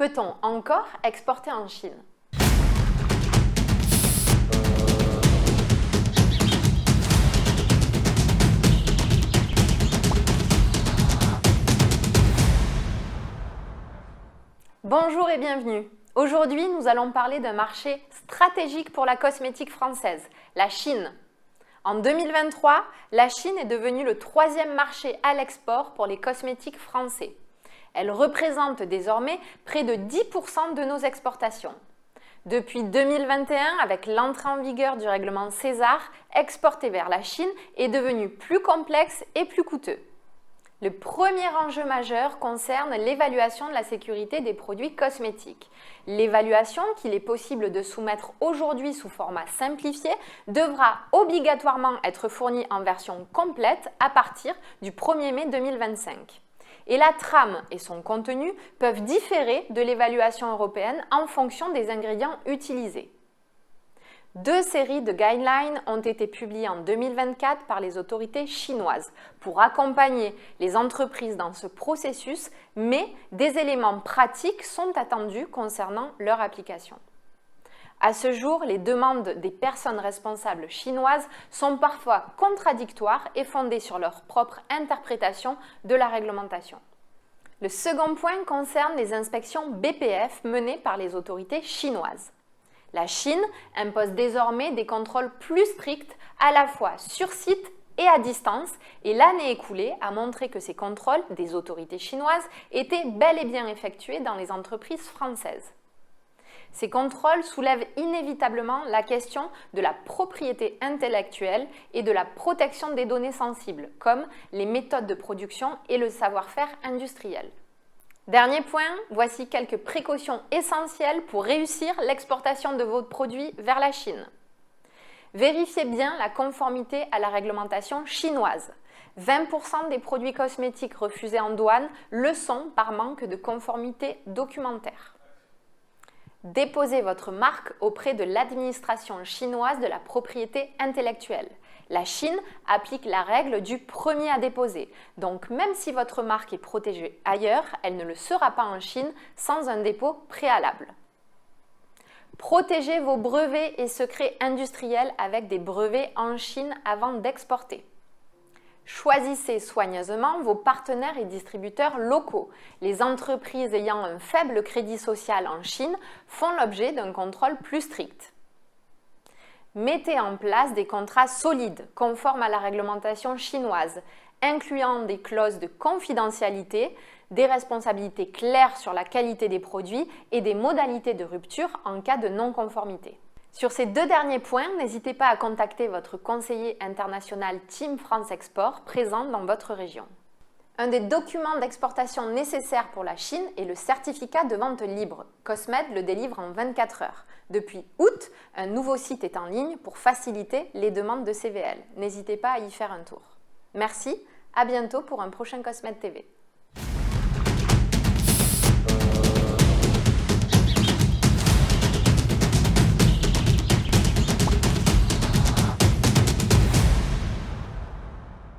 Peut-on encore exporter en Chine? Bonjour et bienvenue. Aujourd'hui, nous allons parler d'un marché stratégique pour la cosmétique française, la Chine. En 2023, la Chine est devenue le troisième marché à l'export pour les cosmétiques français. Elle représente désormais près de 10% de nos exportations. Depuis 2021, avec l'entrée en vigueur du règlement César, exporter vers la Chine est devenu plus complexe et plus coûteux. Le premier enjeu majeur concerne l'évaluation de la sécurité des produits cosmétiques. L'évaluation, qu'il est possible de soumettre aujourd'hui sous format simplifié, devra obligatoirement être fournie en version complète à partir du 1er mai 2025. Et la trame et son contenu peuvent différer de l'évaluation européenne en fonction des ingrédients utilisés. Deux séries de guidelines ont été publiées en 2024 par les autorités chinoises pour accompagner les entreprises dans ce processus, mais des éléments pratiques sont attendus concernant leur application. À ce jour, les demandes des personnes responsables chinoises sont parfois contradictoires et fondées sur leur propre interprétation de la réglementation. Le second point concerne les inspections BPF menées par les autorités chinoises. La Chine impose désormais des contrôles plus stricts à la fois sur site et à distance, et l'année écoulée a montré que ces contrôles des autorités chinoises étaient bel et bien effectués dans les entreprises françaises. Ces contrôles soulèvent inévitablement la question de la propriété intellectuelle et de la protection des données sensibles, comme les méthodes de production et le savoir-faire industriel. Dernier point, voici quelques précautions essentielles pour réussir l'exportation de vos produits vers la Chine. Vérifiez bien la conformité à la réglementation chinoise. 20% des produits cosmétiques refusés en douane le sont par manque de conformité documentaire. Déposez votre marque auprès de l'administration chinoise de la propriété intellectuelle. La Chine applique la règle du premier à déposer, donc même si votre marque est protégée ailleurs, elle ne le sera pas en Chine sans un dépôt préalable. Protégez vos brevets et secrets industriels avec des brevets en Chine avant d'exporter. Choisissez soigneusement vos partenaires et distributeurs locaux. Les entreprises ayant un faible crédit social en Chine font l'objet d'un contrôle plus strict. Mettez en place des contrats solides, conformes à la réglementation chinoise, incluant des clauses de confidentialité, des responsabilités claires sur la qualité des produits et des modalités de rupture en cas de non-conformité. Sur ces deux derniers points, n'hésitez pas à contacter votre conseiller international Team France Export présent dans votre région. Un des documents d'exportation nécessaires pour la Chine est le certificat de vente libre. Cosmed le délivre en 24 heures. Depuis août, un nouveau site est en ligne pour faciliter les demandes de CVL. N'hésitez pas à y faire un tour. Merci, à bientôt pour un prochain Cosmed TV.